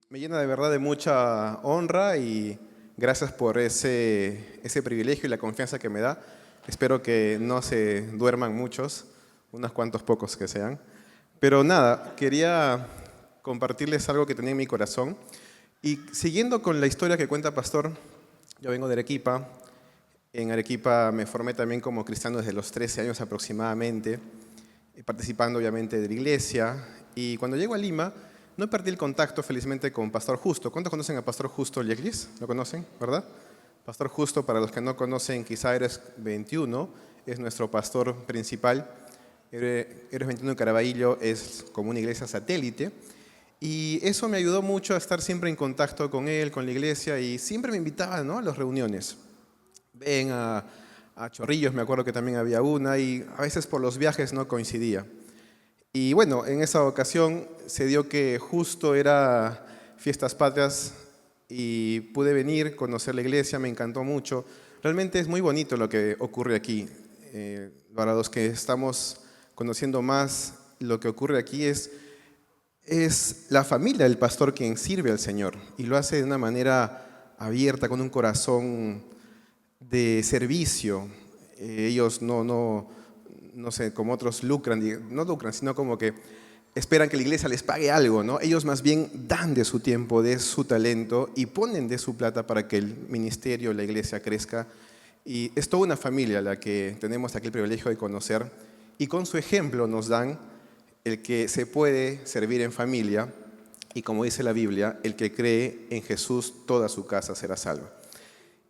Me llena de verdad de mucha honra y gracias por ese privilegio y la confianza que me da. Espero que no se duerman muchos, unos cuantos pocos que sean. Pero nada, quería compartirles algo que tenía en mi corazón. Y siguiendo con la historia que cuenta Pastor, yo vengo de Arequipa. En Arequipa me formé también como cristiano desde los 13 años aproximadamente, participando obviamente de la iglesia. Y cuando llego a Lima, no perdí el contacto felizmente con Pastor Justo. ¿Cuántos conocen a Pastor Justo Yeglis? ¿Lo conocen, verdad? Pastor Justo, para los que no conocen, quizá Eres 21, es nuestro pastor principal. Eres 21 de Caraballo es como una iglesia satélite. Y eso me ayudó mucho a estar siempre en contacto con él, con la iglesia, y siempre me invitaba, ¿no?, a las reuniones. Ven a Chorrillos, me acuerdo que también había una, y a veces por los viajes no coincidía. Y bueno, en esa ocasión se dio que justo era Fiestas Patrias y pude venir, conocer la iglesia, me encantó mucho. Realmente es muy bonito lo que ocurre aquí. Para los que estamos conociendo más, lo que ocurre aquí es la familia del pastor quien sirve al Señor y lo hace de una manera abierta, con un corazón de servicio. Ellos no sé, como otros no lucran, sino como que esperan que la iglesia les pague algo, ¿no? Ellos más bien dan de su tiempo, de su talento y ponen de su plata para que el ministerio, la iglesia crezca. Y es toda una familia la que tenemos aquí el privilegio de conocer y con su ejemplo nos dan el que se puede servir en familia y, como dice la Biblia, el que cree en Jesús, toda su casa será salva.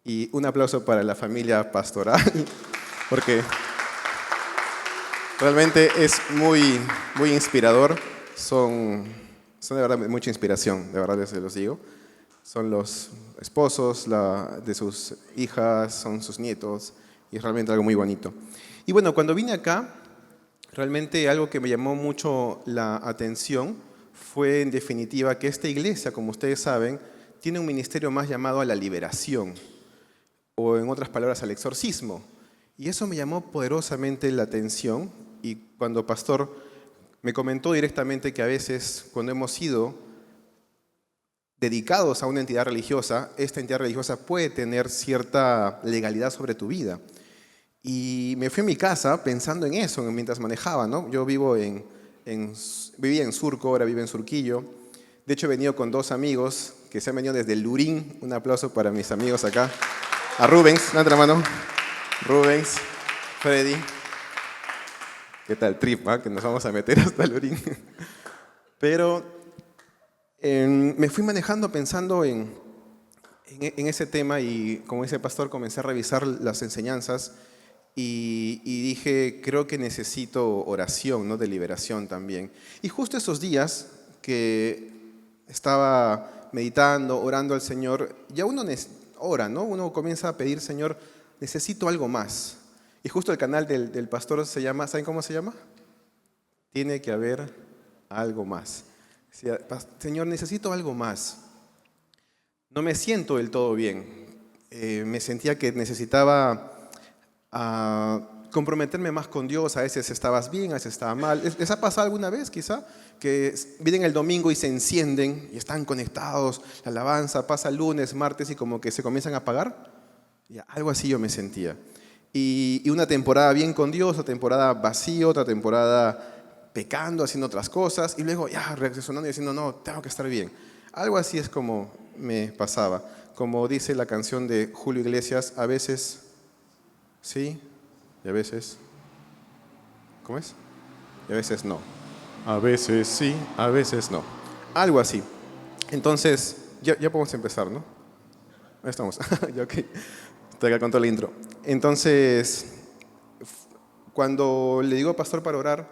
Y un aplauso para la familia pastoral, porque realmente es muy, muy inspirador. Son de verdad mucha inspiración, de verdad les los digo. Son los esposos de sus hijas, son sus nietos, y es realmente algo muy bonito. Y bueno, cuando vine acá, realmente algo que me llamó mucho la atención fue, en definitiva, que esta iglesia, como ustedes saben, tiene un ministerio más llamado a la liberación, o en otras palabras, al exorcismo. Y eso me llamó poderosamente la atención, y cuando Pastor me comentó directamente que a veces, cuando hemos sido dedicados a una entidad religiosa, esta entidad religiosa puede tener cierta legalidad sobre tu vida. Y me fui a mi casa pensando en eso mientras manejaba, ¿no? Yo vivía en Surco, ahora vivo en Surquillo. De hecho, he venido con dos amigos que se han venido desde Lurín. Un aplauso para mis amigos acá. A Rubens, levanta la mano. Rubens, Freddy. ¿Qué tal trip, que nos vamos a meter hasta Lurín? Pero me fui manejando pensando en ese tema y, como dice el pastor, comencé a revisar las enseñanzas y dije, creo que necesito oración, ¿no?, de liberación también. Y justo esos días que estaba meditando, orando al Señor, ya uno ora, ¿no? Uno comienza a pedir, Señor, necesito algo más. Y justo el canal del pastor se llama, ¿saben cómo se llama? Tiene que haber algo más. Señor, necesito algo más. No me siento del todo bien. Me sentía que necesitaba comprometerme más con Dios. A veces estabas bien, a veces estaba mal. ¿Les ha pasado alguna vez, quizá, que vienen el domingo y se encienden y están conectados, la alabanza, pasa el lunes, martes y como que se comienzan a apagar? Ya, algo así yo me sentía. Y una temporada bien con Dios, otra temporada vacío, otra temporada pecando, haciendo otras cosas, y luego ya reaccionando y diciendo, no, tengo que estar bien. Algo así es como me pasaba. Como dice la canción de Julio Iglesias, a veces sí y a veces, ¿cómo es? Y a veces no. A veces sí, a veces no. Algo así. Entonces, ya podemos empezar, ¿no? Ahí estamos. Ya, ok. Estoy acá con todo el intro. Entonces, cuando le digo a Pastor para orar,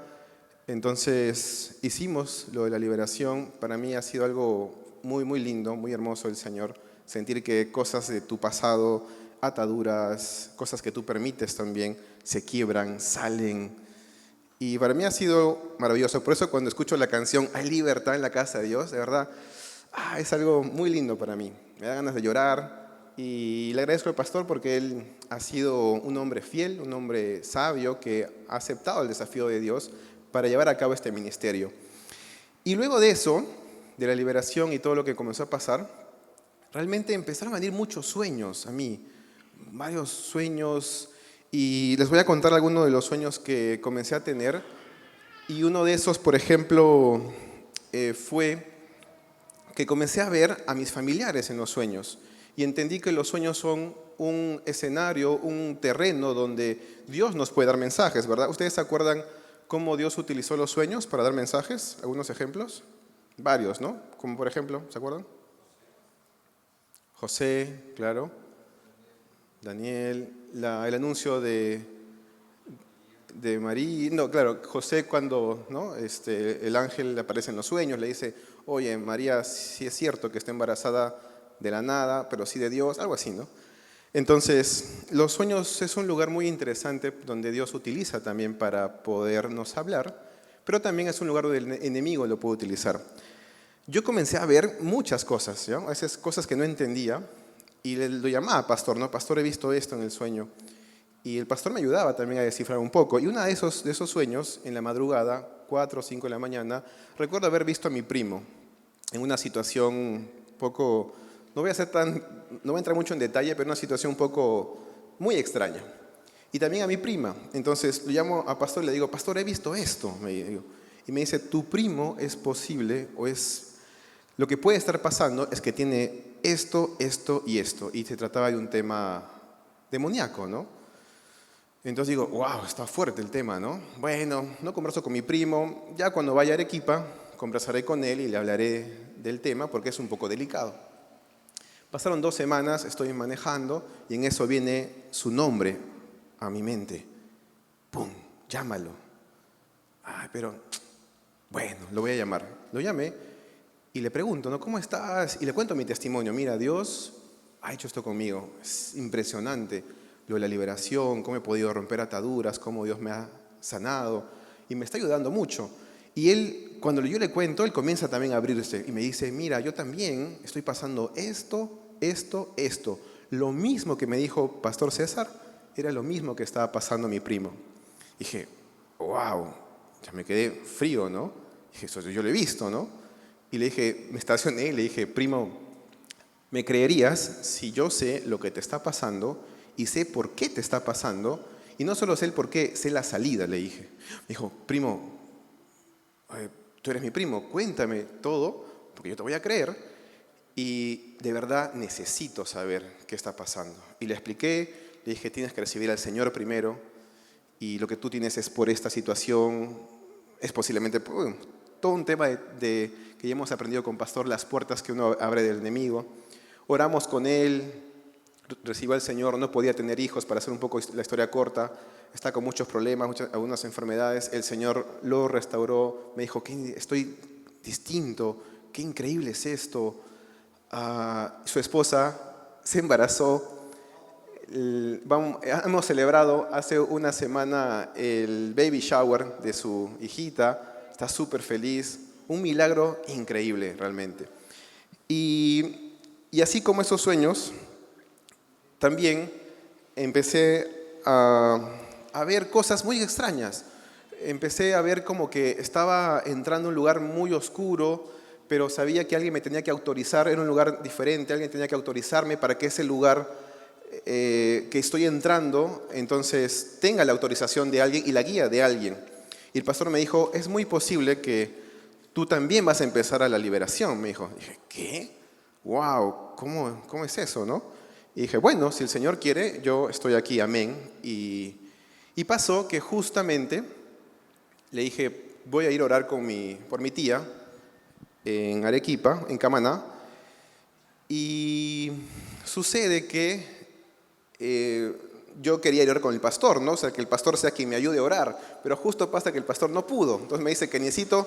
entonces hicimos lo de la liberación. Para mí ha sido algo muy, muy lindo, muy hermoso el Señor. Sentir que cosas de tu pasado, ataduras, cosas que tú permites también, se quiebran, salen. Y para mí ha sido maravilloso. Por eso cuando escucho la canción Hay libertad en la casa de Dios, de verdad, es algo muy lindo para mí. Me da ganas de llorar. Y le agradezco al pastor porque él ha sido un hombre fiel, un hombre sabio que ha aceptado el desafío de Dios para llevar a cabo este ministerio. Y luego de eso, de la liberación y todo lo que comenzó a pasar, realmente empezaron a venir muchos sueños a mí, varios sueños, y les voy a contar algunos de los sueños que comencé a tener. Y uno de esos, por ejemplo, fue que comencé a ver a mis familiares en los sueños y entendí que los sueños son un escenario, un terreno donde Dios nos puede dar mensajes, ¿verdad? ¿Ustedes se acuerdan cómo Dios utilizó los sueños para dar mensajes? ¿Algunos ejemplos? Varios, ¿no? Como por ejemplo, ¿se acuerdan? José, claro. Daniel, el anuncio de María, no, claro, José cuando, ¿no? El ángel le aparece en los sueños, le dice, oye, María, sí es cierto que está embarazada de la nada, pero sí de Dios, algo así, ¿no? Entonces, los sueños es un lugar muy interesante donde Dios utiliza también para podernos hablar, pero también es un lugar donde el enemigo lo puede utilizar. Yo comencé a ver muchas cosas, ¿no? A veces cosas que no entendía, y lo llamaba pastor, ¿no? Pastor, he visto esto en el sueño. Y el pastor me ayudaba también a descifrar un poco. Y uno de esos sueños, en la madrugada, 4 o 5 de la mañana, recuerdo haber visto a mi primo en una situación un poco, no voy a entrar mucho en detalle, pero una situación un poco muy extraña. Y también a mi prima. Entonces lo llamo a pastor y le digo, pastor, he visto esto. Y me dice, tu primo es posible, lo que puede estar pasando es que tiene esto, esto y esto. Y se trataba de un tema demoníaco, ¿no? Entonces digo, wow, está fuerte el tema, ¿no? Bueno, no converso con mi primo, ya cuando vaya a Arequipa, conversaré con él y le hablaré del tema porque es un poco delicado. Pasaron 2 semanas, estoy manejando y en eso viene su nombre a mi mente. ¡Pum! Llámalo. Ay, pero, bueno, lo voy a llamar. Lo llamé y le pregunto, ¿no? ¿Cómo estás? Y le cuento mi testimonio. Mira, Dios ha hecho esto conmigo. Es impresionante. Lo de la liberación, cómo he podido romper ataduras, cómo Dios me ha sanado y me está ayudando mucho. Y él, cuando yo le cuento, él comienza también a abrirse y me dice, mira, yo también estoy pasando esto. Lo mismo que me dijo Pastor César, era lo mismo que estaba pasando a mi primo. Dije, wow, ya me quedé frío, ¿no? Dije, eso yo lo he visto, ¿no? Y le dije, me estacioné y le dije, primo, ¿me creerías si yo sé lo que te está pasando y sé por qué te está pasando? Y no solo sé el por qué, sé la salida, le dije. Me dijo, primo, tú eres mi primo, cuéntame todo, porque yo te voy a creer. Y de verdad necesito saber qué está pasando. Y le expliqué, le dije, tienes que recibir al Señor primero, y lo que tú tienes es por esta situación, es posiblemente todo un tema que ya hemos aprendido con Pastor, las puertas que uno abre del enemigo. Oramos con él, recibió al Señor, no podía tener hijos, para hacer un poco la historia corta, está con muchos problemas, algunas enfermedades. El Señor lo restauró, me dijo, estoy distinto, qué increíble es esto. Su esposa se embarazó. Hemos celebrado hace una semana el baby shower de su hijita, está súper feliz, un milagro increíble realmente. Y así como esos sueños, también empecé a ver cosas muy extrañas. Empecé a ver como que estaba entrando a un lugar muy oscuro, pero sabía que alguien me tenía que autorizar, era un lugar diferente, alguien tenía que autorizarme para que ese lugar que estoy entrando, entonces tenga la autorización de alguien y la guía de alguien. Y el pastor me dijo, es muy posible que tú también vas a empezar a la liberación, me dijo. Dije, ¿qué? Wow, ¿cómo es eso, no? Y dije, bueno, si el Señor quiere, yo estoy aquí, amén. Y pasó que justamente le dije, voy a ir a orar por mi tía en Arequipa, en Camaná. Y sucede que yo quería ir a orar con el pastor, ¿no? O sea, que el pastor sea quien me ayude a orar. Pero justo pasa que el pastor no pudo. Entonces me dice, Keniecito,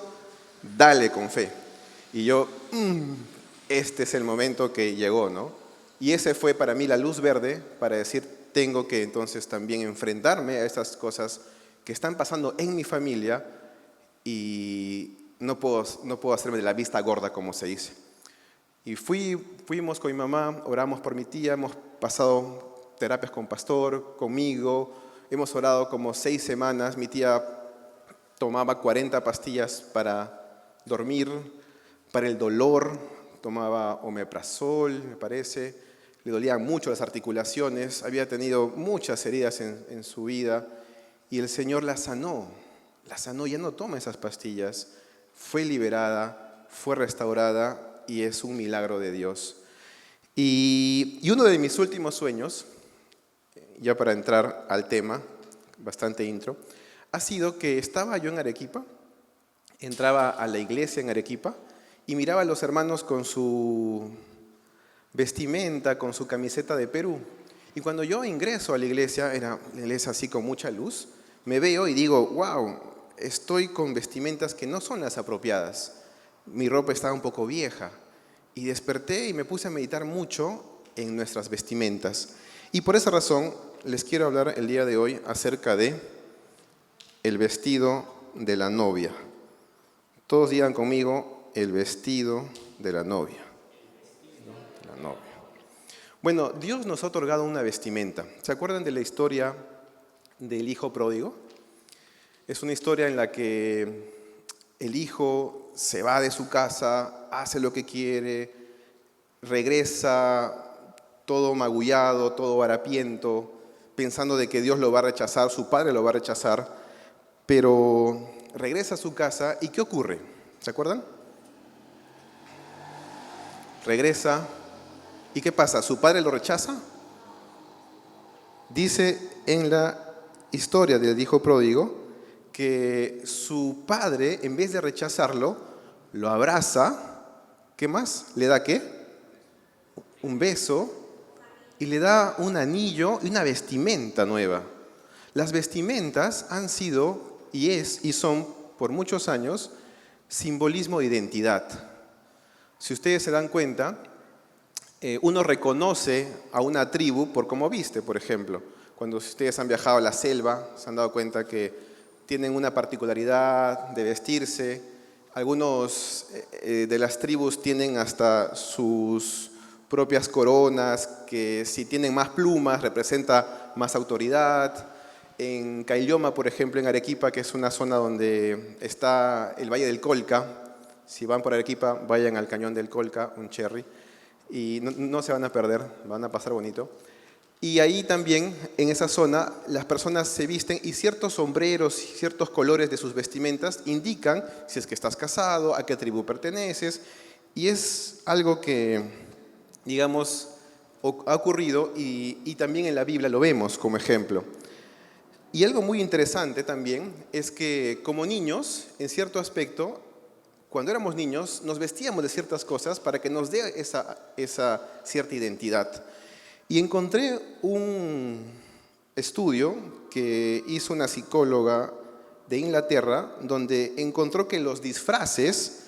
dale con fe. Y yo, este es el momento que llegó, ¿no? Y ese fue para mí la luz verde para decir, tengo que entonces también enfrentarme a estas cosas que están pasando en mi familia y no puedo hacerme de la vista gorda, como se dice. Y fuimos con mi mamá, oramos por mi tía, hemos pasado terapias con pastor, conmigo, hemos orado como 6 semanas, mi tía tomaba 40 pastillas para dormir, Para el dolor tomaba omeprazol, me parece. Le dolían mucho las articulaciones, había tenido muchas heridas en su vida y el Señor la sanó, ya no toma esas pastillas, fue liberada, fue restaurada y es un milagro de Dios. Y uno de mis últimos sueños, ya para entrar al tema, bastante intro, ha sido que estaba yo en Arequipa, entraba a la iglesia en Arequipa y miraba a los hermanos con su vestimenta, con su camiseta de Perú. Y cuando yo ingreso a la iglesia, era una iglesia así con mucha luz, me veo y digo, wow, estoy con vestimentas que no son las apropiadas. Mi ropa estaba un poco vieja. Y desperté y me puse a meditar mucho en nuestras vestimentas. Y por esa razón les quiero hablar el día de hoy acerca de el vestido de la novia. Todos digan conmigo, el vestido de la novia. La novia. Bueno, Dios nos ha otorgado una vestimenta. ¿Se acuerdan de la historia del hijo pródigo? Es una historia en la que el hijo se va de su casa, hace lo que quiere, regresa todo magullado, todo harapiento, pensando de que Dios lo va a rechazar, su padre lo va a rechazar, pero regresa a su casa y ¿qué ocurre? ¿Se acuerdan? Regresa y ¿qué pasa? ¿Su padre lo rechaza? Dice en la historia del hijo pródigo que su padre, en vez de rechazarlo, lo abraza. ¿Qué más? ¿Le da qué? Un beso y le da un anillo y una vestimenta nueva. Las vestimentas han sido y son por muchos años simbolismo de identidad. Si ustedes se dan cuenta, uno reconoce a una tribu por cómo viste, por ejemplo. Cuando ustedes han viajado a la selva, se han dado cuenta que tienen una particularidad de vestirse. Algunos de las tribus tienen hasta sus propias coronas, que si tienen más plumas representa más autoridad. En Caylloma, por ejemplo, en Arequipa, que es una zona donde está el Valle del Colca, si van por Arequipa, vayan al Cañón del Colca, un cherry, y no se van a perder, van a pasar bonito. Y ahí también, en esa zona, las personas se visten y ciertos sombreros, ciertos colores de sus vestimentas indican si es que estás casado, a qué tribu perteneces, y es algo que, digamos, ha ocurrido y también en la Biblia lo vemos como ejemplo. Y algo muy interesante también es que como niños, en cierto aspecto, cuando éramos niños, nos vestíamos de ciertas cosas para que nos dé esa cierta identidad. Y encontré un estudio que hizo una psicóloga de Inglaterra, donde encontró que los disfraces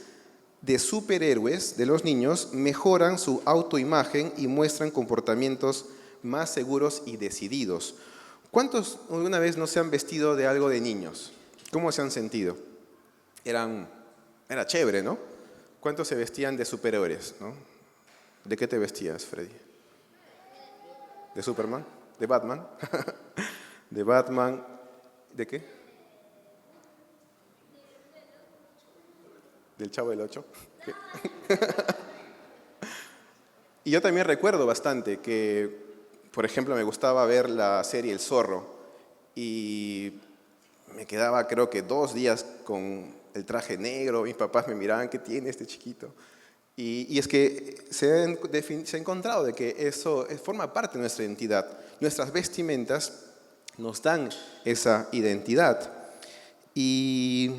de superhéroes de los niños mejoran su autoimagen y muestran comportamientos más seguros y decididos. ¿Cuántos alguna vez no se han vestido de algo de niños? ¿Cómo se han sentido? Era chévere, ¿no? ¿Cuántos se vestían de superhéroes, no? ¿De qué te vestías, Freddy? ¿De Superman? ¿De Batman? ¿De Batman? ¿De qué? ¿Del Chavo del Ocho? Y yo también recuerdo bastante que, por ejemplo, me gustaba ver la serie El Zorro y me quedaba creo que 2 días con el traje negro, mis papás me miraban, ¿qué tiene este chiquito? Y es que se ha encontrado de que eso forma parte de nuestra identidad. Nuestras vestimentas nos dan esa identidad. Y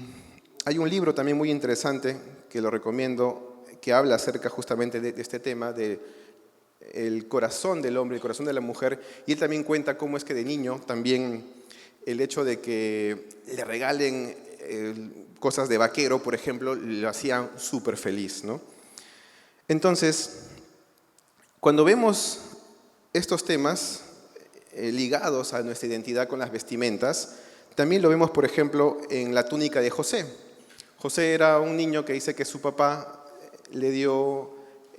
hay un libro también muy interesante que lo recomiendo, que habla acerca justamente de este tema, de el corazón del hombre, el corazón de la mujer. Y él también cuenta cómo es que de niño también el hecho de que le regalen cosas de vaquero, por ejemplo, lo hacían súper feliz, ¿no? Entonces, cuando vemos estos temas ligados a nuestra identidad con las vestimentas, también lo vemos, por ejemplo, en la túnica de José. José era un niño que dice que su papá le dio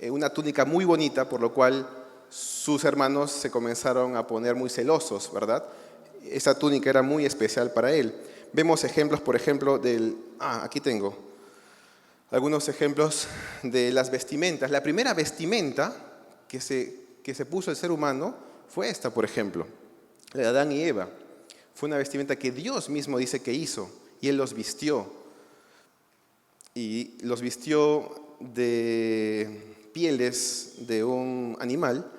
una túnica muy bonita, por lo cual sus hermanos se comenzaron a poner muy celosos, ¿verdad? Esa túnica era muy especial para él. Vemos ejemplos, por ejemplo, aquí tengo. algunos ejemplos de las vestimentas. La primera vestimenta que se puso el ser humano fue esta, por ejemplo, la de Adán y Eva. Fue una vestimenta que Dios mismo dice que hizo, y Él los vistió. Y los vistió de pieles de un animal,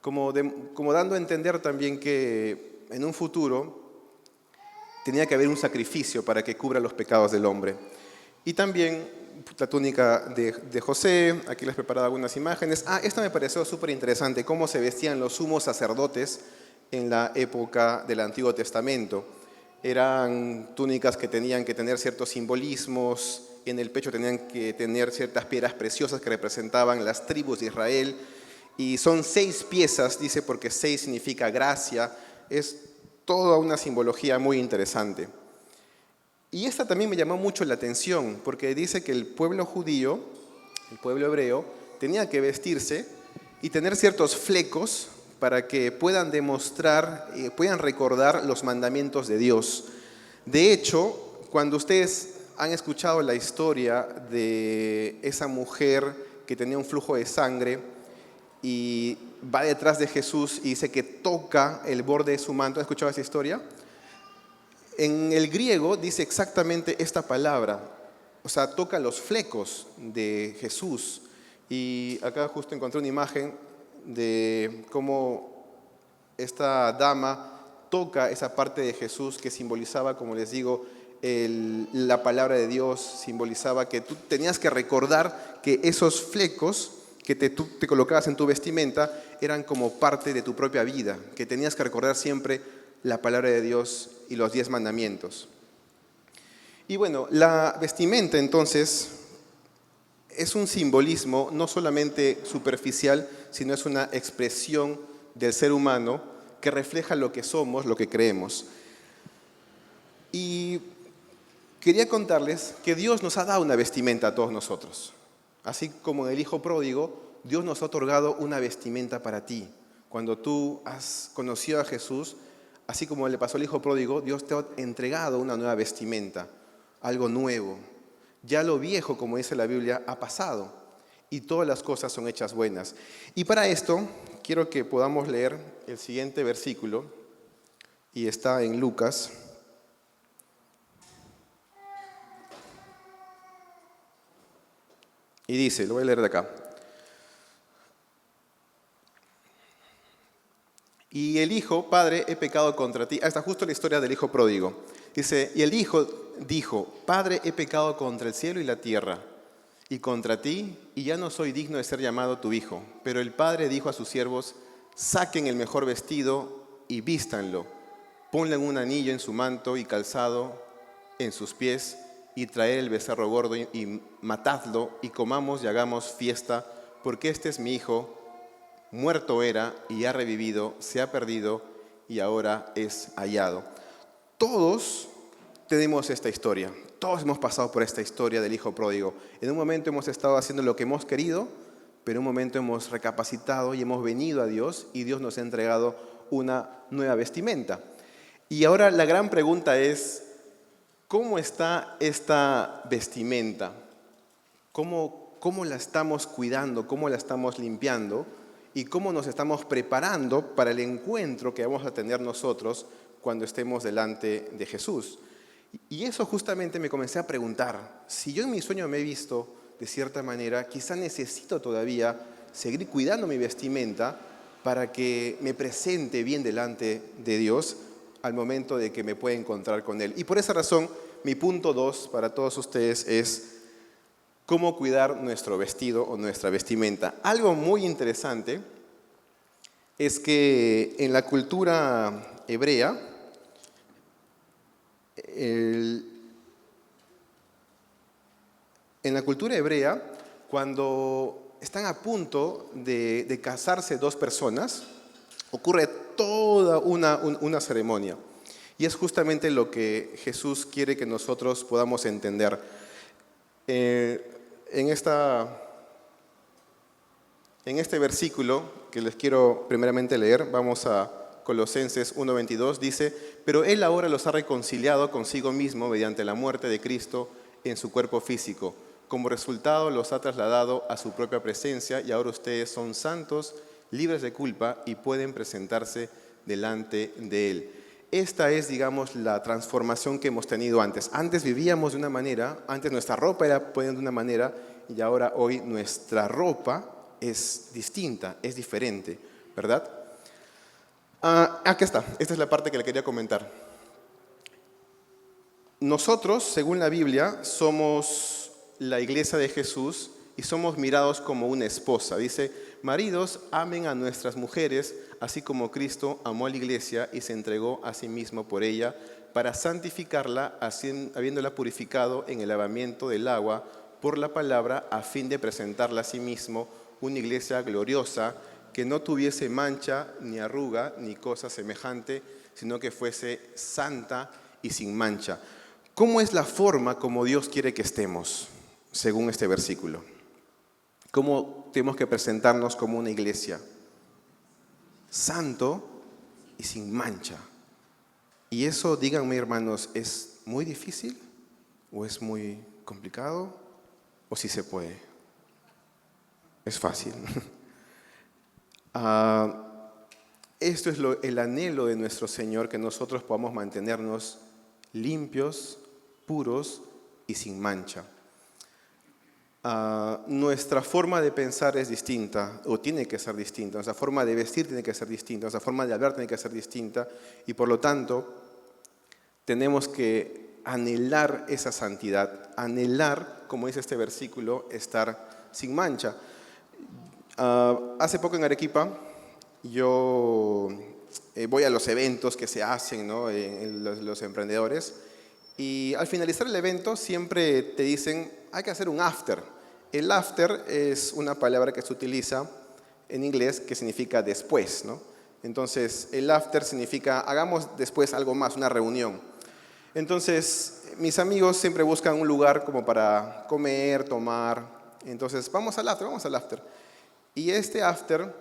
como dando a entender también que en un futuro tenía que haber un sacrificio para que cubra los pecados del hombre. Y también la túnica de José, aquí les he preparado algunas imágenes. Esta me pareció súper interesante, cómo se vestían los sumos sacerdotes en la época del Antiguo Testamento. Eran túnicas que tenían que tener ciertos simbolismos, en el pecho tenían que tener ciertas piedras preciosas que representaban las tribus de Israel, y son 6 piezas, dice, porque 6 significa gracia. Es toda una simbología muy interesante. Y esta también me llamó mucho la atención, porque dice que el pueblo judío, el pueblo hebreo, tenía que vestirse y tener ciertos flecos para que puedan demostrar, puedan recordar los mandamientos de Dios. De hecho, cuando ustedes han escuchado la historia de esa mujer que tenía un flujo de sangre y va detrás de Jesús y dice que toca el borde de su manto, ¿han escuchado esa historia? En el griego dice exactamente esta palabra, o sea, toca los flecos de Jesús. Y acá justo encontré una imagen de cómo esta dama toca esa parte de Jesús que simbolizaba, como les digo, la palabra de Dios, simbolizaba que tú tenías que recordar que esos flecos que tú te colocabas en tu vestimenta eran como parte de tu propia vida, que tenías que recordar siempre la palabra de Dios y los 10 mandamientos. Y bueno, la vestimenta entonces es un simbolismo no solamente superficial, sino es una expresión del ser humano que refleja lo que somos, lo que creemos. Y quería contarles que Dios nos ha dado una vestimenta a todos nosotros. Así como en el Hijo Pródigo, Dios nos ha otorgado una vestimenta para ti. Cuando tú has conocido a Jesús, así como le pasó al Hijo Pródigo, Dios te ha entregado una nueva vestimenta, algo nuevo. Ya lo viejo, como dice la Biblia, ha pasado y todas las cosas son hechas buenas. Y para esto quiero que podamos leer el siguiente versículo, y está en Lucas. Y dice, lo voy a leer de acá. Y el hijo, padre, he pecado contra ti. Está justo la historia del hijo pródigo. Dice, y el hijo dijo, padre, he pecado contra el cielo y la tierra, y contra ti, y ya no soy digno de ser llamado tu hijo. Pero el padre dijo a sus siervos, saquen el mejor vestido y vístanlo. Ponle un anillo en su manto y calzado en sus pies, y traed el becerro gordo y matadlo, y comamos y hagamos fiesta, porque este es mi hijo, muerto era y ha revivido, se ha perdido y ahora es hallado. Todos tenemos esta historia, todos hemos pasado por esta historia del hijo pródigo. En un momento hemos estado haciendo lo que hemos querido, pero en un momento hemos recapacitado y hemos venido a Dios y Dios nos ha entregado una nueva vestimenta. Y ahora la gran pregunta es, ¿cómo está esta vestimenta? ¿Cómo la estamos cuidando? ¿Cómo la estamos limpiando? ¿Y cómo nos estamos preparando para el encuentro que vamos a tener nosotros cuando estemos delante de Jesús? Y eso justamente me comencé a preguntar. Si yo en mi sueño me he visto de cierta manera, quizá necesito todavía seguir cuidando mi vestimenta para que me presente bien delante de Dios al momento de que me pueda encontrar con Él. Y por esa razón, mi punto 2 para todos ustedes es cómo cuidar nuestro vestido o nuestra vestimenta. Algo muy interesante es que en la cultura hebrea, cuando están a punto de casarse 2 personas, ocurre toda una ceremonia. Y es justamente lo que Jesús quiere que nosotros podamos entender. En este versículo que les quiero primeramente leer, vamos a Colosenses 1:22, dice, pero Él ahora los ha reconciliado consigo mismo mediante la muerte de Cristo en su cuerpo físico, Como resultado, los ha trasladado a su propia presencia y ahora ustedes son santos, libres de culpa y pueden presentarse delante de Él. Esta es, digamos, la transformación que hemos tenido antes. Antes vivíamos de una manera, antes nuestra ropa era de una manera y ahora hoy nuestra ropa es distinta, es diferente, ¿verdad? Aquí está, esta es la parte que le quería comentar. Nosotros, según la Biblia, somos la iglesia de Jesús y somos mirados como una esposa. Dice, maridos, amen a nuestras mujeres, así como Cristo amó a la iglesia y se entregó a sí mismo por ella, para santificarla, habiéndola purificado en el lavamiento del agua por la palabra, a fin de presentarla a sí mismo una iglesia gloriosa, que no tuviese mancha, ni arruga, ni cosa semejante, sino que fuese santa y sin mancha. ¿Cómo es la forma como Dios quiere que estemos, según este versículo? ¿Cómo tenemos que presentarnos como una iglesia? Santo y sin mancha. Y eso, díganme hermanos, ¿es muy difícil? ¿O es muy complicado? ¿O sí se puede? Es fácil. Esto es el anhelo de nuestro Señor, que nosotros podamos mantenernos limpios, puros y sin mancha. Nuestra forma de pensar es distinta, o tiene que ser distinta. Nuestra forma de vestir tiene que ser distinta. Nuestra forma de hablar tiene que ser distinta. Y por lo tanto, tenemos que anhelar esa santidad. Anhelar, como dice este versículo, estar sin mancha. Hace poco en Arequipa, yo voy a los eventos que se hacen, ¿no? En los emprendedores, y al finalizar el evento siempre te dicen, hay que hacer un after. El after es una palabra que se utiliza en inglés que significa después, ¿no? Entonces, el after significa, hagamos después algo más, una reunión. Entonces, mis amigos siempre buscan un lugar como para comer, tomar. Entonces, vamos al after. Y este after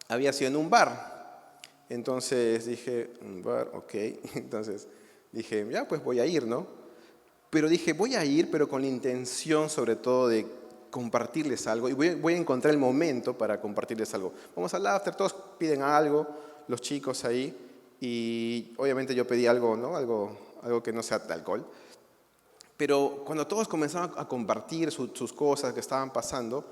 había sido en un bar. Entonces dije, un bar, ok. Entonces dije, ya pues voy a ir, ¿no? Pero dije, voy a ir, pero con la intención sobre todo de compartirles algo. Y voy a encontrar el momento para compartirles algo. Vamos al after, todos piden algo, los chicos ahí. Y obviamente yo pedí algo, ¿no? Algo que no sea de alcohol. Pero cuando todos comenzaron a compartir sus cosas que estaban pasando,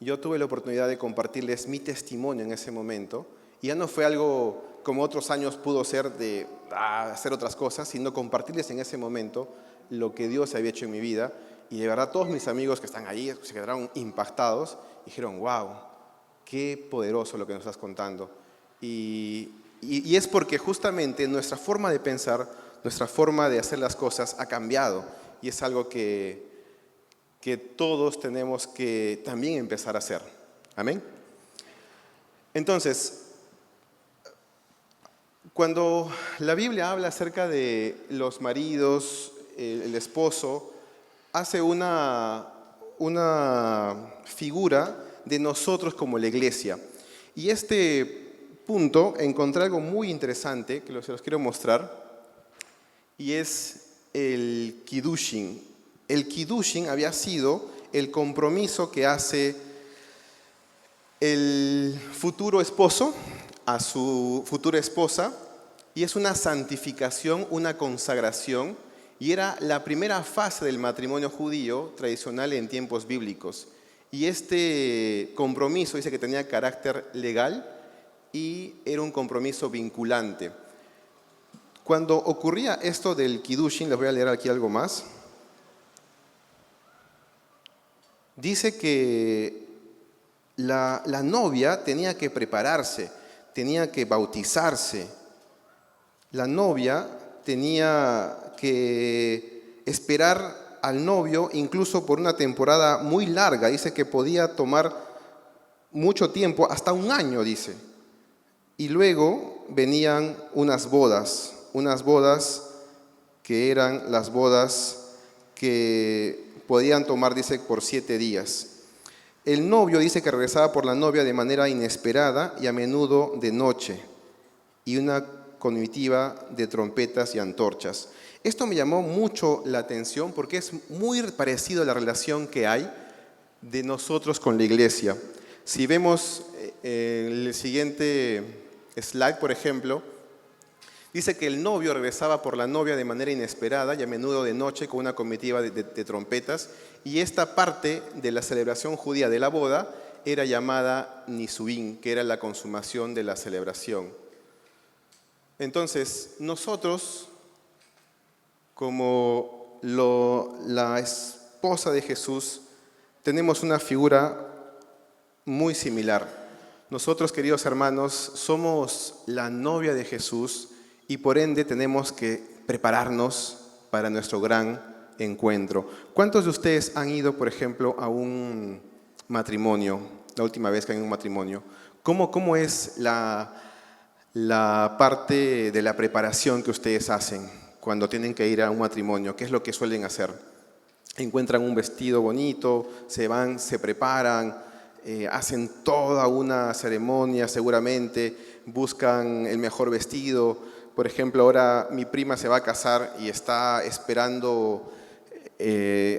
yo tuve la oportunidad de compartirles mi testimonio en ese momento. Y ya no fue algo como otros años pudo ser de hacer otras cosas, sino compartirles en ese momento lo que Dios había hecho en mi vida. Y de verdad todos mis amigos que están ahí se quedaron impactados. Dijeron, wow, qué poderoso lo que nos estás contando. Y es porque justamente nuestra forma de pensar, nuestra forma de hacer las cosas ha cambiado. Y es algo que todos tenemos que también empezar a hacer. Amén. Entonces, cuando la Biblia habla acerca de los maridos, el esposo, hace una figura de nosotros como la iglesia. Y este punto encontré algo muy interesante que se los quiero mostrar, y es el Kiddushin. El Kiddushin había sido el compromiso que hace el futuro esposo a su futura esposa, y es una santificación, una consagración, y era la primera fase del matrimonio judío tradicional en tiempos bíblicos. Y este compromiso dice que tenía carácter legal y era un compromiso vinculante. Cuando ocurría esto del Kiddushin, les voy a leer aquí algo más. Dice que la novia tenía que prepararse, tenía que bautizarse. La novia tenía que esperar al novio incluso por una temporada muy larga. Dice que podía tomar mucho tiempo, hasta un año, dice. Y luego venían unas bodas que eran las bodas que podían tomar, dice, por 7 días. El novio dice que regresaba por la novia de manera inesperada y a menudo de noche, y una comitiva de trompetas y antorchas. Esto me llamó mucho la atención porque es muy parecido a la relación que hay de nosotros con la iglesia. Si vemos el siguiente slide, por ejemplo, dice que el novio regresaba por la novia de manera inesperada y a menudo de noche con una comitiva de trompetas, y esta parte de la celebración judía de la boda era llamada Nisuín, que era la consumación de la celebración. Entonces, nosotros, como la esposa de Jesús, tenemos una figura muy similar. Nosotros, queridos hermanos, somos la novia de Jesús y por ende tenemos que prepararnos para nuestro gran encuentro. ¿Cuántos de ustedes han ido, por ejemplo, a un matrimonio, la última vez que hay un matrimonio? ¿Cómo es la parte de la preparación que ustedes hacen cuando tienen que ir a un matrimonio? ¿Qué es lo que suelen hacer? Encuentran un vestido bonito, se van, se preparan, hacen toda una ceremonia seguramente, buscan el mejor vestido. Por ejemplo, ahora mi prima se va a casar y está esperando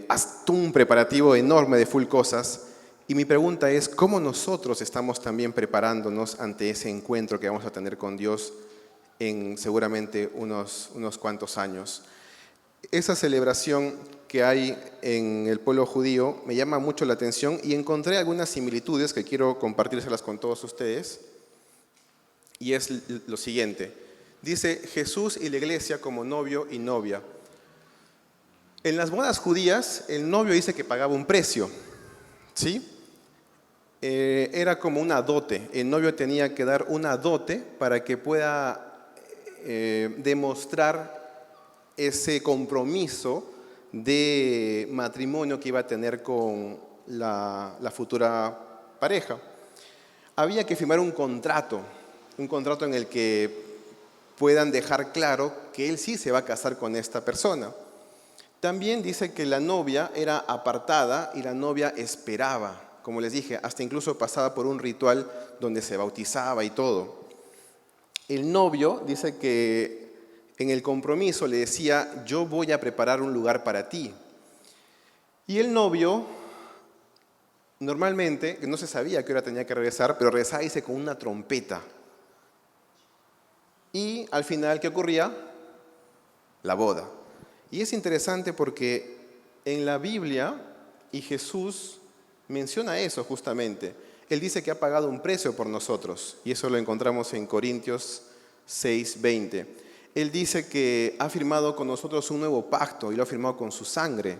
hasta un preparativo enorme de full cosas. Y mi pregunta es, ¿cómo nosotros estamos también preparándonos ante ese encuentro que vamos a tener con Dios en seguramente unos cuantos años? Esa celebración que hay en el pueblo judío me llama mucho la atención y encontré algunas similitudes que quiero compartírselas con todos ustedes. Y es lo siguiente. Dice Jesús y la iglesia como novio y novia. En las bodas judías, el novio dice que pagaba un precio, ¿sí? Era como una dote. El novio tenía que dar una dote para que pueda demostrar ese compromiso de matrimonio que iba a tener con la futura pareja. Había que firmar un contrato en el que puedan dejar claro que él sí se va a casar con esta persona. También dice que la novia era apartada y la novia esperaba. Como les dije, hasta incluso pasaba por un ritual donde se bautizaba y todo. El novio dice que en el compromiso le decía, yo voy a preparar un lugar para ti. Y el novio, normalmente, no se sabía que hora tenía que regresar, pero regresaba, dice, con una trompeta. Y al final, ¿qué ocurría? La boda. Y es interesante porque en la Biblia, y Jesús menciona eso justamente, Él dice que ha pagado un precio por nosotros, y eso lo encontramos en Corintios 6:20. Él dice que ha firmado con nosotros un nuevo pacto, y lo ha firmado con su sangre,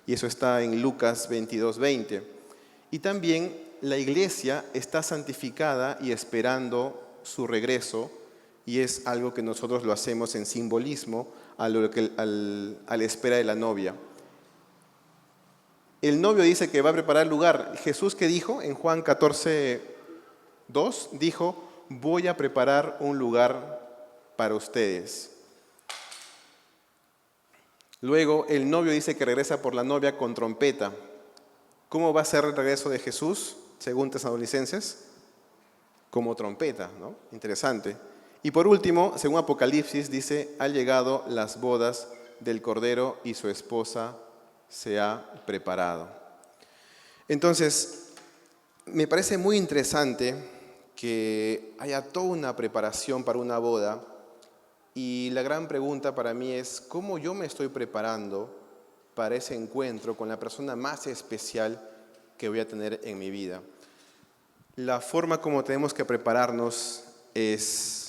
y eso está en Lucas 22:20. Y también la iglesia está santificada y esperando su regreso, y es algo que nosotros lo hacemos en simbolismo a la espera de la novia. El novio dice que va a preparar el lugar. Jesús, ¿qué dijo? En Juan 14:2 dijo, voy a preparar un lugar para ustedes. Luego el novio dice que regresa por la novia con trompeta. ¿Cómo va a ser el regreso de Jesús, según Tesalonicenses? Como trompeta, ¿no? Interesante. Y por último, según Apocalipsis, dice, han llegado las bodas del Cordero y su esposa se ha preparado. Entonces, me parece muy interesante que haya toda una preparación para una boda y la gran pregunta para mí es, ¿cómo yo me estoy preparando para ese encuentro con la persona más especial que voy a tener en mi vida? La forma como tenemos que prepararnos es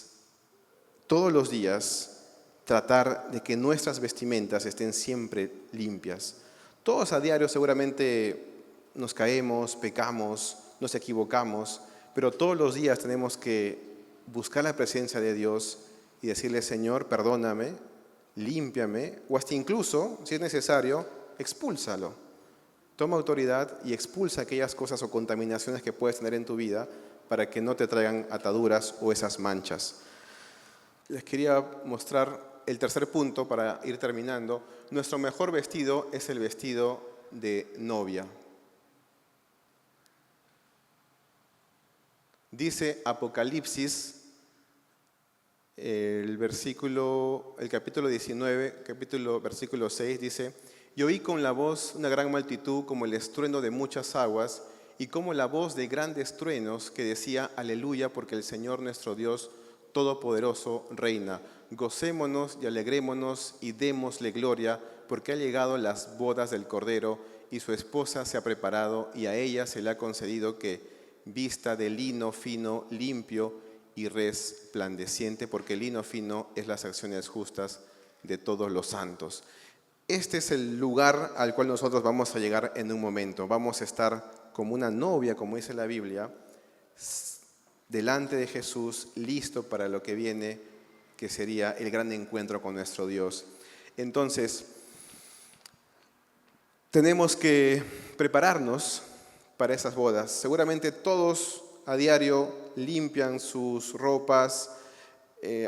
todos los días tratar de que nuestras vestimentas estén siempre limpias. Todos a diario seguramente nos caemos, pecamos, nos equivocamos, pero todos los días tenemos que buscar la presencia de Dios y decirle, Señor, perdóname, límpiame, o hasta incluso, si es necesario, expúlsalo. Toma autoridad y expulsa aquellas cosas o contaminaciones que puedes tener en tu vida para que no te traigan ataduras o esas manchas. Les quería mostrar el tercer punto para ir terminando. Nuestro mejor vestido es el vestido de novia. Dice Apocalipsis el capítulo 19, versículo 6 dice: y oí con la voz una gran multitud como el estruendo de muchas aguas y como la voz de grandes truenos que decía: aleluya, porque el Señor nuestro Dios Todopoderoso reina. Gocémonos y alegrémonos y démosle gloria, porque ha llegado las bodas del Cordero y su esposa se ha preparado, y a ella se le ha concedido que vista de lino fino, limpio y resplandeciente, porque el lino fino es las acciones justas de todos los santos. Este es el lugar al cual nosotros vamos a llegar en un momento. Vamos a estar como una novia, como dice la Biblia, delante de Jesús, listo para lo que viene, que sería el gran encuentro con nuestro Dios. Entonces, tenemos que prepararnos para esas bodas. Seguramente todos a diario limpian sus ropas.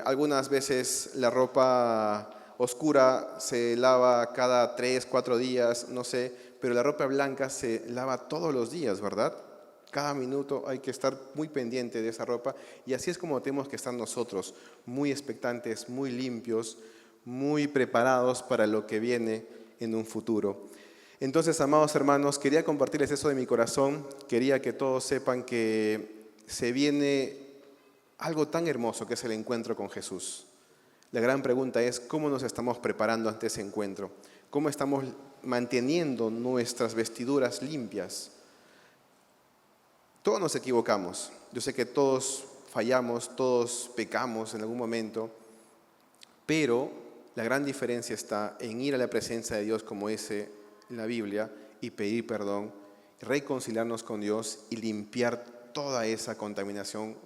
Algunas veces la ropa oscura se lava cada 3, 4 días, no sé, pero la ropa blanca se lava todos los días, ¿verdad? Cada minuto hay que estar muy pendiente de esa ropa, y así es como tenemos que estar nosotros, muy expectantes, muy limpios, muy preparados para lo que viene en un futuro. Entonces, amados hermanos, quería compartirles eso de mi corazón. Quería que todos sepan que se viene algo tan hermoso que es el encuentro con Jesús. La gran pregunta es: ¿cómo nos estamos preparando ante ese encuentro? ¿Cómo estamos manteniendo nuestras vestiduras limpias? Todos nos equivocamos. Yo sé que todos fallamos, todos pecamos en algún momento, pero la gran diferencia está en ir a la presencia de Dios, como dice la Biblia, y pedir perdón, reconciliarnos con Dios y limpiar toda esa contaminación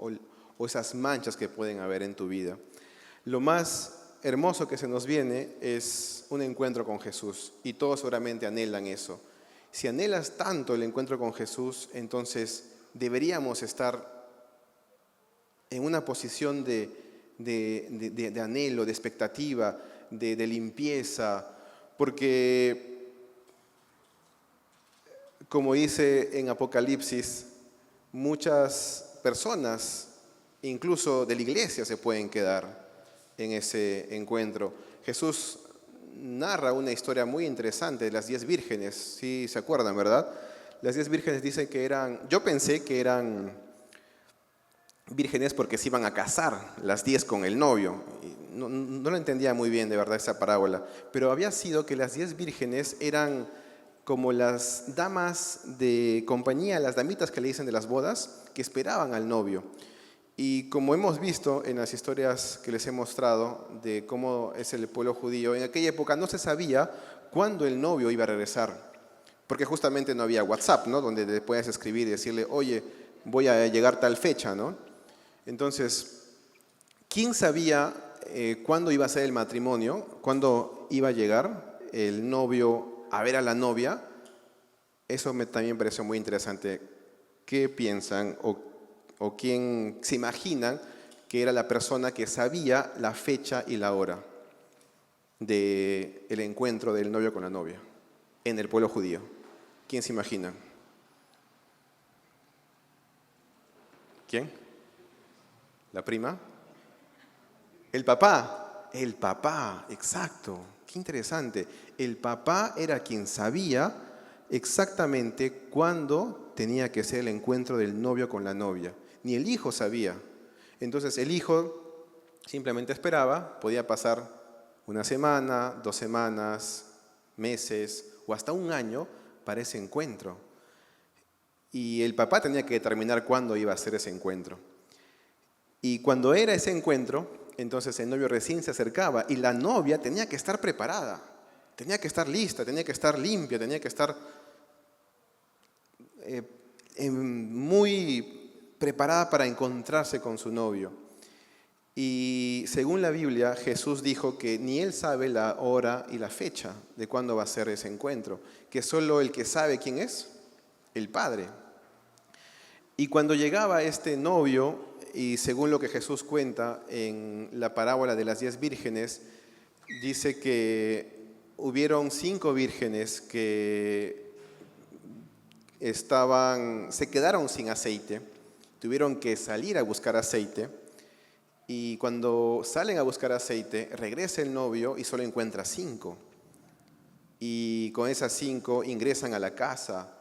o esas manchas que pueden haber en tu vida. Lo más hermoso que se nos viene es un encuentro con Jesús, y todos seguramente anhelan eso. Si anhelas tanto el encuentro con Jesús, entonces deberíamos estar en una posición de anhelo, de expectativa, de limpieza, porque como dice en Apocalipsis, muchas personas, incluso de la iglesia, se pueden quedar en ese encuentro. Jesús narra una historia muy interesante de las 10 vírgenes, si se acuerdan, ¿verdad? Las 10 vírgenes dicen que yo pensé que eran vírgenes porque se iban a casar, las 10 con el novio. No lo entendía muy bien, de verdad, esa parábola, pero había sido que las 10 vírgenes eran como las damas de compañía, las damitas que le dicen de las bodas, que esperaban al novio. Y como hemos visto en las historias que les he mostrado de cómo es el pueblo judío, en aquella época no se sabía cuándo el novio iba a regresar, porque justamente no había WhatsApp, ¿no? Donde le puedes escribir y decirle: oye, voy a llegar tal fecha, ¿no? Entonces, ¿quién sabía cuándo iba a ser el matrimonio? ¿Cuándo iba a llegar el novio a ver a la novia? Eso también pareció muy interesante. ¿Qué piensan o quién se imaginan que era la persona que sabía la fecha y la hora del encuentro del novio con la novia en el pueblo judío? ¿Quién se imagina? ¿Quién? ¿La prima? El papá. El papá, exacto. Qué interesante. El papá era quien sabía exactamente cuándo tenía que ser el encuentro del novio con la novia. Ni el hijo sabía. Entonces el hijo simplemente esperaba. Podía pasar una semana, 2 semanas, meses o hasta un año para ese encuentro. Y el papá tenía que determinar cuándo iba a ser ese encuentro. Y cuando era ese encuentro, entonces el novio recién se acercaba y la novia tenía que estar preparada, tenía que estar lista, tenía que estar limpia, tenía que estar muy preparada para encontrarse con su novio. Y según la Biblia, Jesús dijo que ni él sabe la hora y la fecha de cuándo va a ser ese encuentro, que solo el que sabe quién es, el Padre. Y cuando llegaba este novio, y según lo que Jesús cuenta en la parábola de las 10 vírgenes, dice que hubieron 5 vírgenes que se quedaron sin aceite, tuvieron que salir a buscar aceite, Y cuando salen a buscar aceite, regresa el novio y solo encuentra 5. Y con esas 5 ingresan a la casa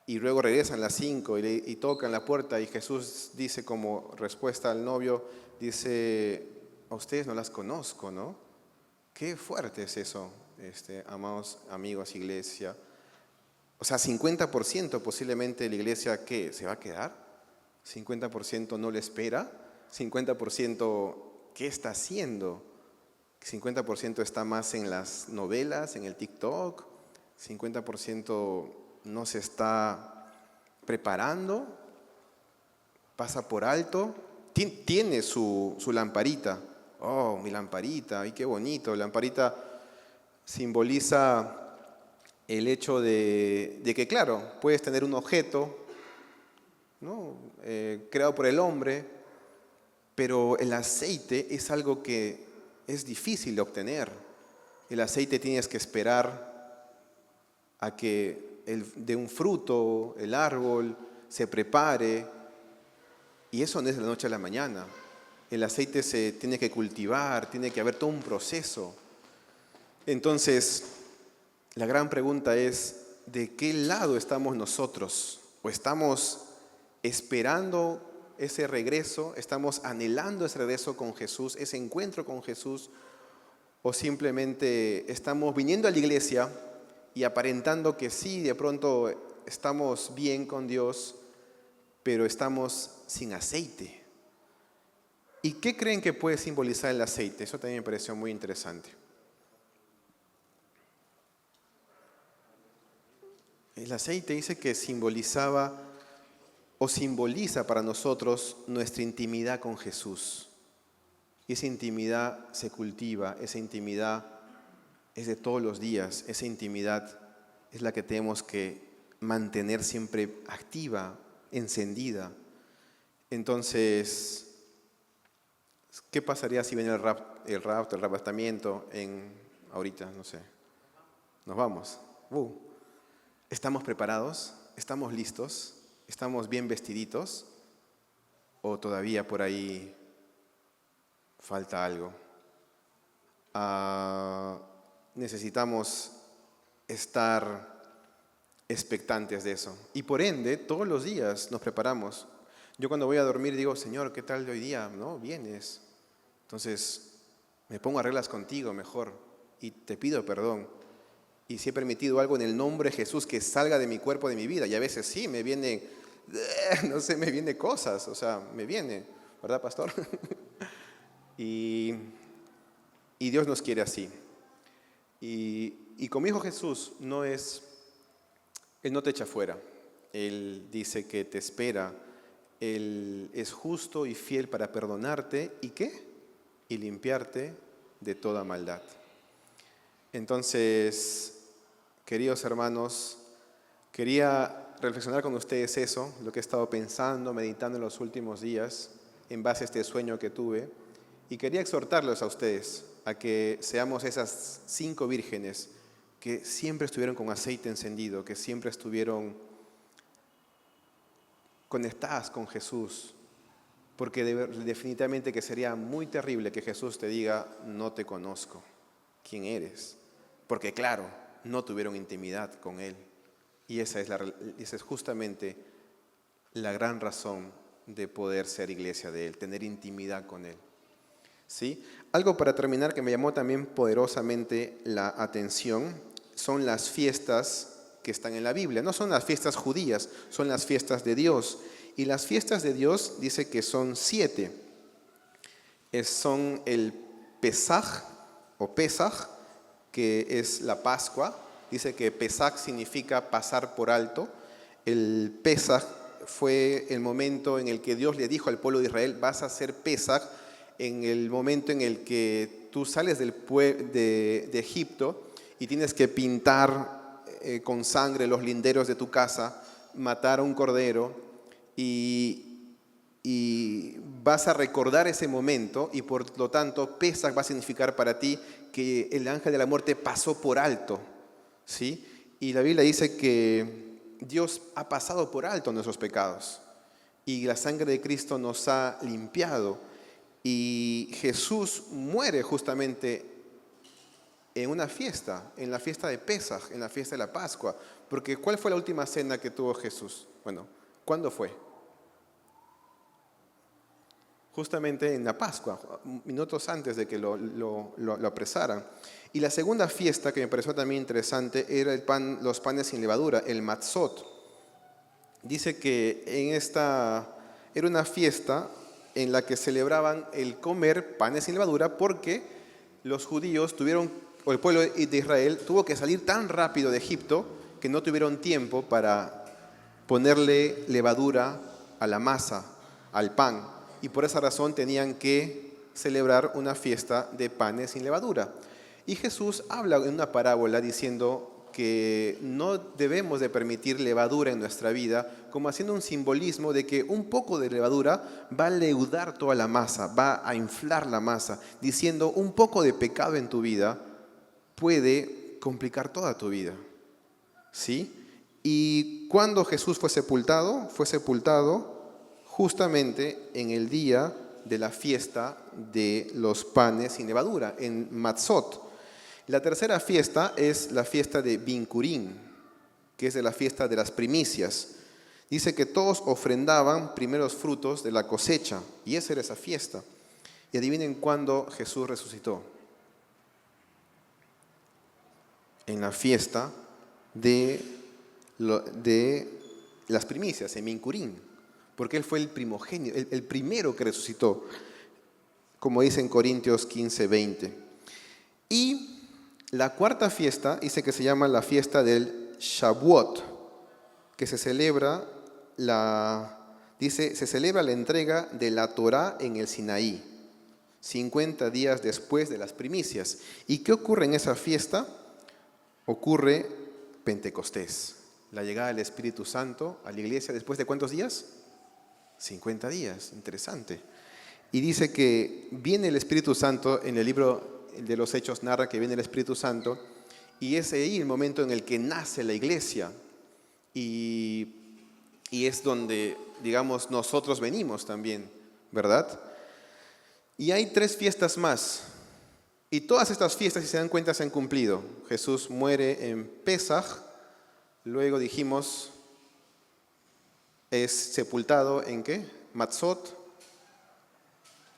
y luego regresan las 5 y tocan la puerta y Jesús dice como respuesta al novio, dice, a ustedes no las conozco, ¿no? Qué fuerte es eso, amados amigos, iglesia. O sea, 50% posiblemente la iglesia, ¿qué? ¿Se va a quedar? 50% no le espera. 50% ¿qué está haciendo? 50% está más en las novelas, en el TikTok. 50% no se está preparando. Pasa por alto. Tiene su lamparita. Oh, mi lamparita, ay, qué bonito. La lamparita simboliza el hecho de que, claro, puedes tener un objeto, ¿no? Creado por el hombre, pero el aceite es algo que es difícil de obtener. El aceite tienes que esperar a que de un fruto, el árbol, se prepare, y eso no es de la noche a la mañana. El aceite se tiene que cultivar, tiene que haber todo un proceso. Entonces, la gran pregunta es, ¿de qué lado estamos nosotros? ¿O estamos esperando ese regreso? ¿Estamos anhelando ese regreso con Jesús, ese encuentro con Jesús? ¿O simplemente estamos viniendo a la iglesia y aparentando que sí, de pronto estamos bien con Dios, pero estamos sin aceite? ¿Y qué creen que puede simbolizar el aceite? Eso también me pareció muy interesante. El aceite dice que simbolizaba o simboliza para nosotros nuestra intimidad con Jesús. Y esa intimidad se cultiva, esa intimidad es de todos los días, esa intimidad es la que tenemos que mantener siempre activa, encendida. Entonces, ¿qué pasaría si viene el arrebatamiento ahorita? No sé. Nos vamos. ¿Estamos preparados? ¿Estamos listos? ¿Estamos bien vestiditos? ¿O todavía por ahí falta algo? Necesitamos estar expectantes de eso. Y por ende, todos los días nos preparamos. Yo cuando voy a dormir digo, Señor, ¿qué tal de hoy día? ¿No? Vienes. Entonces, me pongo a reglas contigo mejor y te pido perdón. Y si he permitido algo en el nombre de Jesús que salga de mi cuerpo, de mi vida, y a veces sí, me vienen, no sé, me vienen cosas, o sea, me viene, ¿verdad, pastor? y Dios nos quiere así. Y como dijo Jesús, Él no te echa fuera. Él dice que te espera. Él es justo y fiel para perdonarte, ¿y qué? Y limpiarte de toda maldad. Entonces, queridos hermanos, quería reflexionar con ustedes eso, lo que he estado pensando, meditando en los últimos días, en base a este sueño que tuve, y quería exhortarlos a ustedes a que seamos esas 5 vírgenes que siempre estuvieron con aceite encendido, que siempre estuvieron conectadas con Jesús, porque definitivamente que sería muy terrible que Jesús te diga, no te conozco, ¿quién eres? Porque claro, no tuvieron intimidad con Él. Y esa es justamente la gran razón de poder ser iglesia de Él, tener intimidad con Él. ¿Sí? Algo para terminar que me llamó también poderosamente la atención son las fiestas que están en la Biblia. No son las fiestas judías, son las fiestas de Dios. Y las fiestas de Dios dice que son 7. Son el Pesaj o Pesaj, que es la Pascua. Dice que Pesaj significa pasar por alto. El Pesaj fue el momento en el que Dios le dijo al pueblo de Israel, vas a hacer Pesaj en el momento en el que tú sales de Egipto y tienes que pintar con sangre los linderos de tu casa, matar a un cordero y vas a recordar ese momento y por lo tanto Pesaj va a significar para ti que el ángel de la muerte pasó por alto, ¿sí? Y la Biblia dice que Dios ha pasado por alto nuestros pecados y la sangre de Cristo nos ha limpiado. Y Jesús muere justamente en una fiesta, en la fiesta de Pesaj, en la fiesta de la Pascua. Porque ¿cuál fue la última cena que tuvo Jesús? Bueno, ¿cuándo fue? Justamente en la Pascua, minutos antes de que lo apresaran. Y la segunda fiesta, que me pareció también interesante, era los panes sin levadura, el matzot. Dice que era una fiesta en la que celebraban el comer panes sin levadura porque los judíos o el pueblo de Israel tuvo que salir tan rápido de Egipto que no tuvieron tiempo para ponerle levadura a la masa, al pan. Y por esa razón tenían que celebrar una fiesta de panes sin levadura. Y Jesús habla en una parábola diciendo que no debemos de permitir levadura en nuestra vida, como haciendo un simbolismo de que un poco de levadura va a leudar toda la masa, va a inflar la masa, diciendo un poco de pecado en tu vida puede complicar toda tu vida. ¿Sí? Y cuando Jesús fue sepultado justamente en el día de la fiesta de los panes sin levadura, en Matzot. La tercera fiesta es la fiesta de Bincurín, que es de la fiesta de las primicias. Dice que todos ofrendaban primeros frutos de la cosecha, y esa era esa fiesta. Y adivinen cuándo Jesús resucitó. En la fiesta de las primicias, en Bincurín, porque él fue el primogénito, el primero que resucitó, como dice en Corintios 15:20. Y la cuarta fiesta dice que se llama la fiesta del Shavuot, que se celebra se celebra la entrega de la Torá en el Sinaí, 50 días después de las primicias. ¿Y qué ocurre en esa fiesta? Ocurre Pentecostés, la llegada del Espíritu Santo a la iglesia después de ¿cuántos días? 50 días, interesante. Y dice que viene el Espíritu Santo, en el libro de los Hechos narra que viene el Espíritu Santo, y es ahí el momento en el que nace la iglesia, y es donde, digamos, nosotros venimos también, ¿verdad? Y hay 3 fiestas más, y todas estas fiestas, si se dan cuenta, se han cumplido. Jesús muere en Pesaj, luego dijimos, es sepultado en ¿qué? Matzot,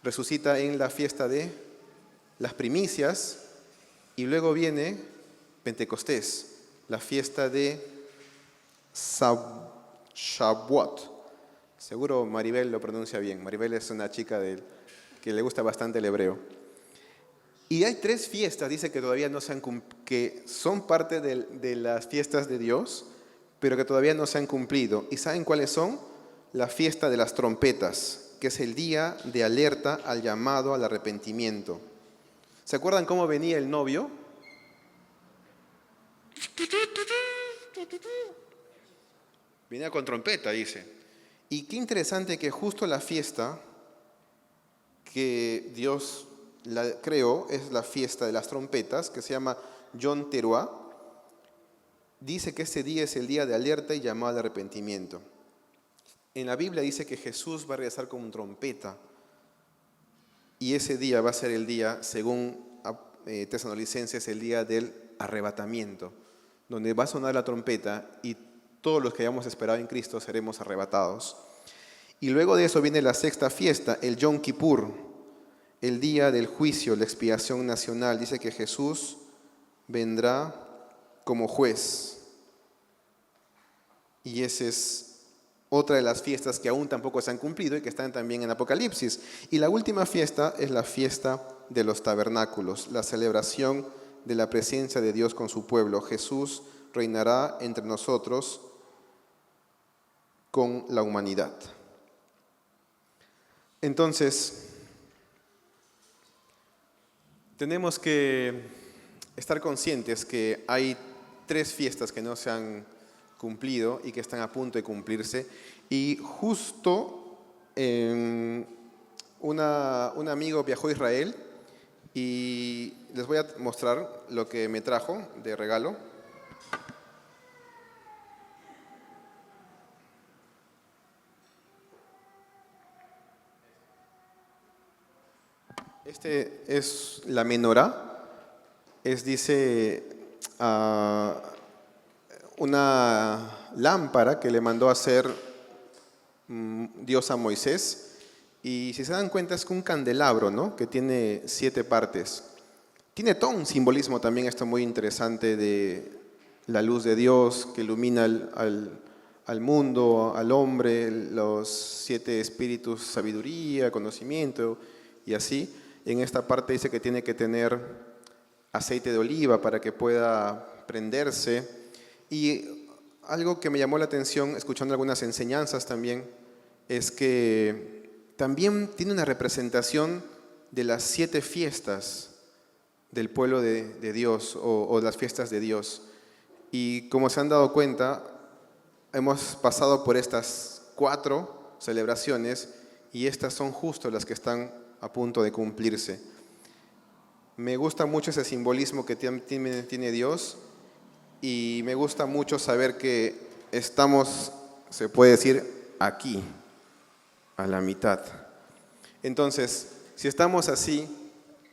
resucita en la fiesta de las primicias, y luego viene Pentecostés, la fiesta de Shavuot. Seguro Maribel lo pronuncia bien. Maribel es una chica que le gusta bastante el hebreo. Y hay 3 fiestas, dice que todavía no se han que son parte de las fiestas de Dios, pero que todavía no se han cumplido. ¿Y saben cuáles son? La fiesta de las trompetas, que es el día de alerta al llamado al arrepentimiento. ¿Se acuerdan cómo venía el novio? Venía con trompeta, dice. Y qué interesante que justo la fiesta que Dios la creó es la fiesta de las trompetas, que se llama Yom Teruah. Dice que ese día es el día de alerta y llamado al arrepentimiento. En la Biblia dice que Jesús va a regresar con trompeta. Y ese día va a ser el día, según Tesalonicenses, el día del arrebatamiento, donde va a sonar la trompeta y todos los que hayamos esperado en Cristo seremos arrebatados. Y luego de eso viene la sexta fiesta, el Yom Kippur, el día del juicio, la expiación nacional. Dice que Jesús vendrá como juez. Y esa es otra de las fiestas que aún tampoco se han cumplido y que están también en Apocalipsis. Y la última fiesta es la fiesta de los tabernáculos, la celebración de la presencia de Dios con su pueblo. Jesús reinará entre nosotros con la humanidad. Entonces, tenemos que estar conscientes que hay 3 fiestas que no se han cumplido y que están a punto de cumplirse. Y justo un amigo viajó a Israel y les voy a mostrar lo que me trajo de regalo. Este es la menorá, dice, una lámpara que le mandó a hacer Dios a Moisés. Y si se dan cuenta es un candelabro, ¿no? Que tiene 7 partes. Tiene todo un simbolismo también esto muy interesante de la luz de Dios que ilumina al mundo, al hombre, los 7 espíritus, sabiduría, conocimiento y así. En esta parte dice que tiene que tener aceite de oliva para que pueda prenderse. Y algo que me llamó la atención, escuchando algunas enseñanzas también, es que también tiene una representación de las 7 fiestas del pueblo de Dios o las fiestas de Dios. Y como se han dado cuenta, hemos pasado por estas 4 celebraciones y estas son justo las que están a punto de cumplirse. Me gusta mucho ese simbolismo que tiene Dios y me gusta mucho saber que estamos, se puede decir, aquí, a la mitad. Entonces, si estamos así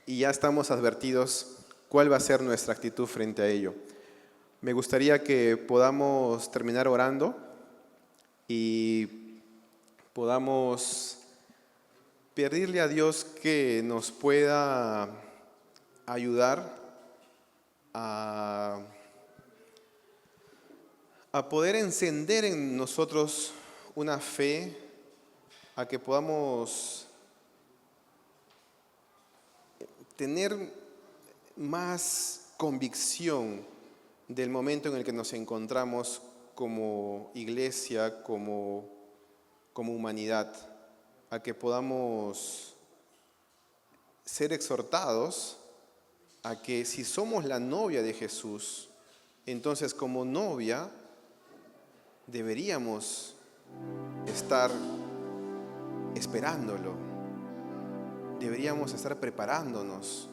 y ya estamos advertidos, ¿cuál va a ser nuestra actitud frente a ello? Me gustaría que podamos terminar orando y podamos pedirle a Dios que nos pueda ayudar a poder encender en nosotros una fe, a que podamos tener más convicción del momento en el que nos encontramos como iglesia, como humanidad, a que podamos ser exhortados a que si somos la novia de Jesús, entonces como novia deberíamos estar esperándolo, deberíamos estar preparándonos.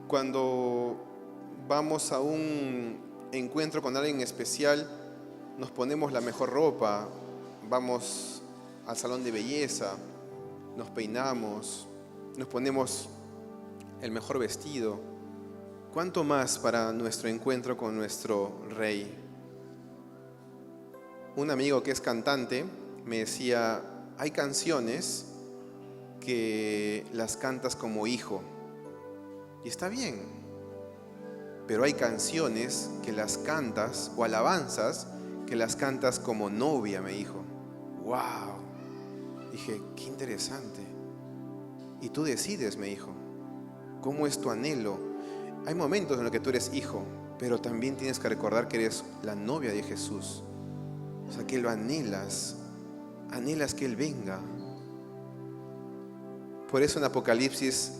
Cuando vamos a un encuentro con alguien especial, nos ponemos la mejor ropa, vamos al salón de belleza, nos peinamos, nos ponemos el mejor vestido. ¿Cuánto más para nuestro encuentro con nuestro Rey? Un amigo que es cantante me decía, hay canciones que las cantas como hijo. Y está bien, pero hay canciones que las cantas, o alabanzas, que las cantas como novia, me dijo. ¡Wow! Dije, qué interesante. Y tú decides, me dijo, ¿cómo es tu anhelo? Hay momentos en los que tú eres hijo, pero también tienes que recordar que eres la novia de Jesús. O sea, que lo anhelas que Él venga. Por eso en Apocalipsis,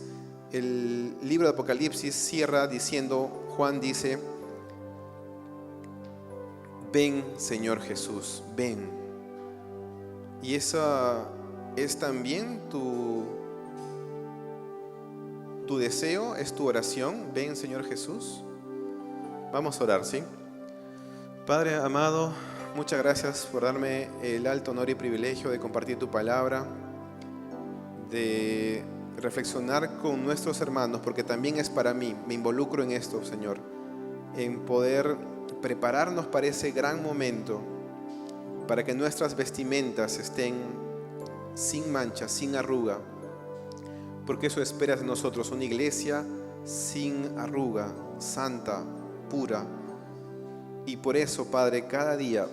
el libro de Apocalipsis cierra diciendo, Juan dice, ven Señor Jesús, ven. Y esa es también tu deseo, es tu oración, ven Señor Jesús. Vamos a orar, ¿sí? Padre amado, muchas gracias por darme el alto honor y privilegio de compartir tu palabra, de reflexionar con nuestros hermanos, porque también es para mí, me involucro en esto, Señor, en poder prepararnos para ese gran momento, para que nuestras vestimentas estén sin mancha, sin arruga, porque eso esperas de nosotros, una iglesia sin arruga, santa, pura. Y por eso, Padre, cada día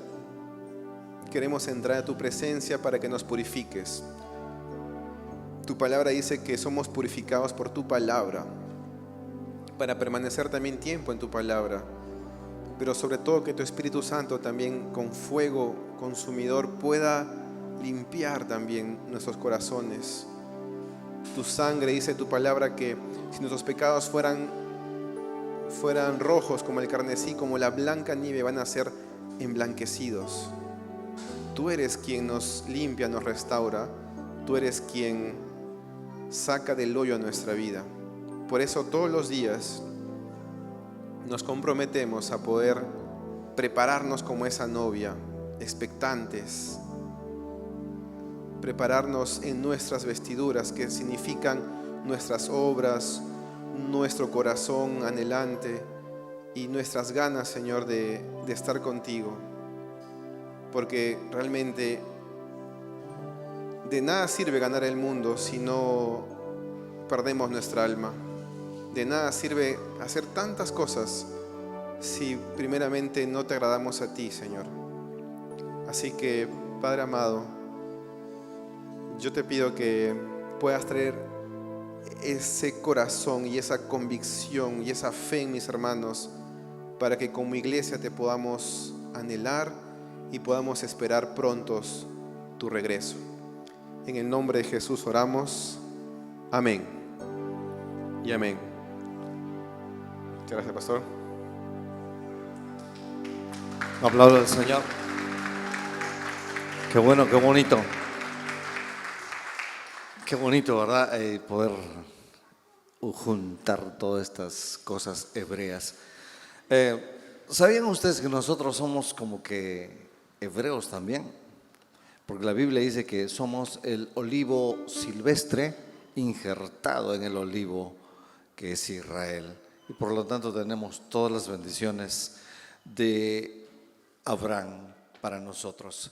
queremos entrar a tu presencia para que nos purifiques. Tu palabra dice que somos purificados por tu palabra, para permanecer también tiempo en tu palabra, pero sobre todo que tu Espíritu Santo también con fuego consumidor pueda limpiar también nuestros corazones. Tu sangre, dice tu palabra, que si nuestros pecados fueran rojos como el carmesí, como la blanca nieve, van a ser emblanquecidos. Tú eres quien nos limpia, nos restaura. Tú eres quien saca del hoyo a nuestra vida. Por eso todos los días nos comprometemos a poder prepararnos como esa novia, expectantes, prepararnos en nuestras vestiduras, que significan nuestras obras, nuestro corazón anhelante y nuestras ganas, Señor, de estar contigo. Porque realmente de nada sirve ganar el mundo si no perdemos nuestra alma. De nada sirve hacer tantas cosas si primeramente no te agradamos a ti, Señor. Así que, Padre amado, yo te pido que puedas traer ese corazón y esa convicción y esa fe en mis hermanos, para que como iglesia te podamos anhelar y podamos esperar prontos tu regreso. En el nombre de Jesús oramos. Amén y amén. Muchas gracias, pastor. Un aplauso al Señor. Qué bueno, qué bonito. Qué bonito, ¿verdad? Poder juntar todas estas cosas hebreas. ¿Sabían ustedes que nosotros somos como que hebreos también? Porque la Biblia dice que somos el olivo silvestre injertado en el olivo que es Israel. Y por lo tanto tenemos todas las bendiciones de Abraham para nosotros.